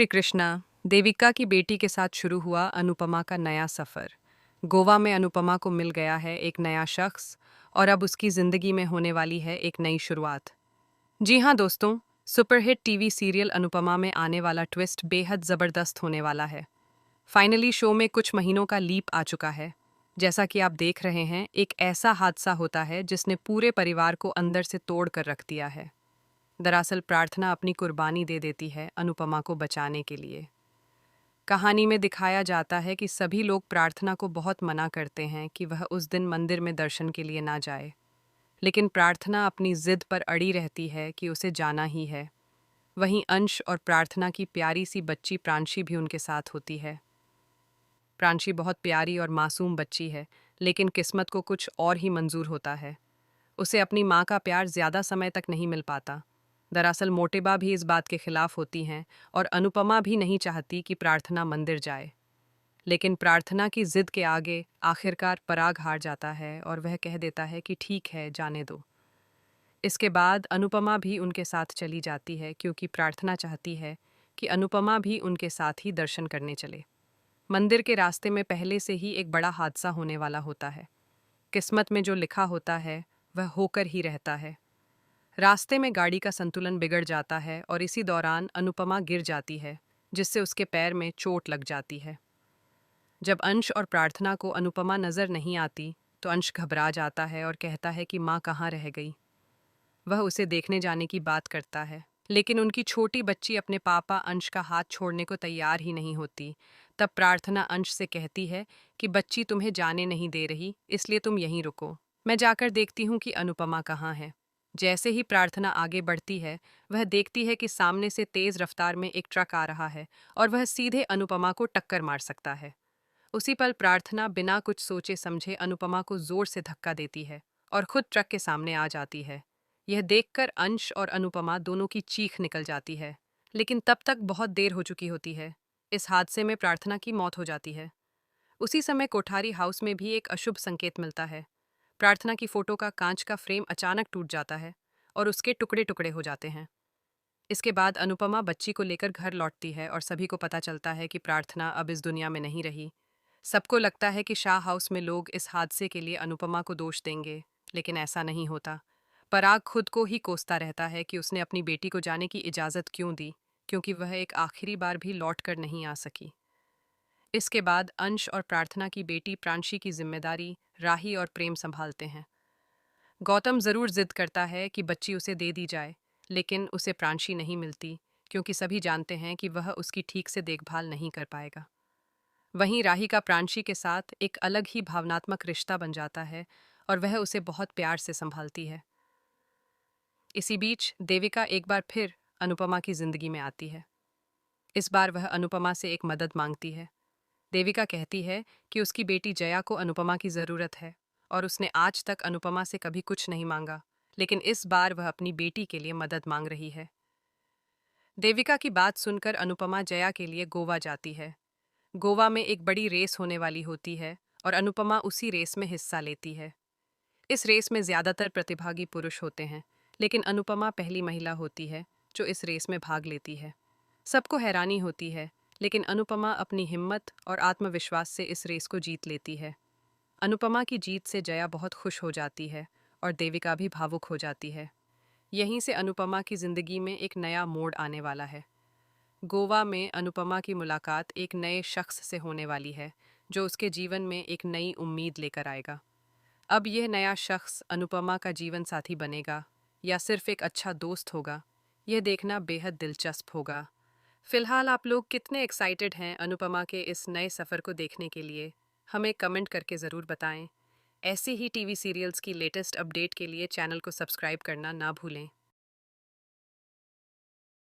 श्री कृष्णा। देविका की बेटी के साथ शुरू हुआ अनुपमा का नया सफ़र। गोवा में अनुपमा को मिल गया है एक नया शख्स और अब उसकी ज़िंदगी में होने वाली है एक नई शुरुआत। जी हाँ दोस्तों, सुपरहिट टीवी सीरियल अनुपमा में आने वाला ट्विस्ट बेहद ज़बरदस्त होने वाला है। फाइनली शो में कुछ महीनों का लीप आ चुका है। जैसा कि आप देख रहे हैं, एक ऐसा हादसा होता है जिसने पूरे परिवार को अंदर से तोड़ कर रख दिया है। दरअसल प्रार्थना अपनी कुर्बानी दे देती है अनुपमा को बचाने के लिए। कहानी में दिखाया जाता है कि सभी लोग प्रार्थना को बहुत मना करते हैं कि वह उस दिन मंदिर में दर्शन के लिए ना जाए, लेकिन प्रार्थना अपनी जिद पर अड़ी रहती है कि उसे जाना ही है। वहीं अंश और प्रार्थना की प्यारी सी बच्ची प्रांशी भी उनके साथ होती है। प्रांशी बहुत प्यारी और मासूम बच्ची है, लेकिन किस्मत को कुछ और ही मंजूर होता है। उसे अपनी माँ का प्यार ज़्यादा समय तक नहीं मिल पाता। दरअसल मोटेबा भी इस बात के खिलाफ होती हैं और अनुपमा भी नहीं चाहती कि प्रार्थना मंदिर जाए। लेकिन प्रार्थना की जिद के आगे आखिरकार पराग हार जाता है और वह कह देता है कि ठीक है, जाने दो। इसके बाद अनुपमा भी उनके साथ चली जाती है क्योंकि प्रार्थना चाहती है कि अनुपमा भी उनके साथ ही दर्शन करने चले। मंदिर के रास्ते में पहले से ही एक बड़ा हादसा होने वाला होता है। किस्मत में जो लिखा होता है वह होकर ही रहता है। रास्ते में गाड़ी का संतुलन बिगड़ जाता है और इसी दौरान अनुपमा गिर जाती है, जिससे उसके पैर में चोट लग जाती है। जब अंश और प्रार्थना को अनुपमा नजर नहीं आती तो अंश घबरा जाता है और कहता है कि माँ कहाँ रह गई। वह उसे देखने जाने की बात करता है, लेकिन उनकी छोटी बच्ची अपने पापा अंश का हाथ छोड़ने को तैयार ही नहीं होती। तब प्रार्थना अंश से कहती है कि बच्ची तुम्हें जाने नहीं दे रही, इसलिए तुम यहीं रुको, मैं जाकर देखती हूँ कि अनुपमा कहाँ है। जैसे ही प्रार्थना आगे बढ़ती है, वह देखती है कि सामने से तेज रफ्तार में एक ट्रक आ रहा है और वह सीधे अनुपमा को टक्कर मार सकता है। उसी पल प्रार्थना बिना कुछ सोचे समझे अनुपमा को जोर से धक्का देती है और खुद ट्रक के सामने आ जाती है। यह देखकर अंश और अनुपमा दोनों की चीख निकल जाती है, लेकिन तब तक बहुत देर हो चुकी होती है। इस हादसे में प्रार्थना की मौत हो जाती है। उसी समय कोठारी हाउस में भी एक अशुभ संकेत मिलता है। प्रार्थना की फोटो का कांच का फ्रेम अचानक टूट जाता है और उसके टुकड़े टुकड़े हो जाते हैं। इसके बाद अनुपमा बच्ची को लेकर घर लौटती है और सभी को पता चलता है कि प्रार्थना अब इस दुनिया में नहीं रही। सबको लगता है कि शाह हाउस में लोग इस हादसे के लिए अनुपमा को दोष देंगे, लेकिन ऐसा नहीं होता। पराग खुद को ही कोसता रहता है कि उसने अपनी बेटी को जाने की इजाज़त क्यों दी, क्योंकि वह एक आखिरी बार भी लौट कर नहीं आ सकी। इसके बाद अंश और प्रार्थना की बेटी प्रांशी की जिम्मेदारी राही और प्रेम संभालते हैं। गौतम ज़रूर जिद करता है कि बच्ची उसे दे दी जाए, लेकिन उसे प्रांशी नहीं मिलती क्योंकि सभी जानते हैं कि वह उसकी ठीक से देखभाल नहीं कर पाएगा। वहीं राही का प्रांशी के साथ एक अलग ही भावनात्मक रिश्ता बन जाता है और वह उसे बहुत प्यार से संभालती है। इसी बीच देविका एक बार फिर अनुपमा की जिंदगी में आती है। इस बार वह अनुपमा से एक मदद मांगती है। देविका कहती है कि उसकी बेटी जया को अनुपमा की ज़रूरत है और उसने आज तक अनुपमा से कभी कुछ नहीं मांगा, लेकिन इस बार वह अपनी बेटी के लिए मदद मांग रही है। देविका की बात सुनकर अनुपमा जया के लिए गोवा जाती है। गोवा में एक बड़ी रेस होने वाली होती है और अनुपमा उसी रेस में हिस्सा लेती है। इस रेस में ज़्यादातर प्रतिभागी पुरुष होते हैं, लेकिन अनुपमा पहली महिला होती है जो इस रेस में भाग लेती है। सबको हैरानी होती है, लेकिन अनुपमा अपनी हिम्मत और आत्मविश्वास से इस रेस को जीत लेती है। अनुपमा की जीत से जया बहुत खुश हो जाती है और देविका भी भावुक हो जाती है। यहीं से अनुपमा की जिंदगी में एक नया मोड़ आने वाला है। गोवा में अनुपमा की मुलाकात एक नए शख्स से होने वाली है जो उसके जीवन में एक नई उम्मीद लेकर आएगा। अब यह नया शख्स अनुपमा का जीवन साथी बनेगा या सिर्फ एक अच्छा दोस्त होगा, यह देखना बेहद दिलचस्प होगा। फिलहाल आप लोग कितने एक्साइटेड हैं अनुपमा के इस नए सफ़र को देखने के लिए? हमें कमेंट करके ज़रूर बताएं। ऐसी ही टीवी सीरियल्स की लेटेस्ट अपडेट के लिए चैनल को सब्सक्राइब करना ना भूलें।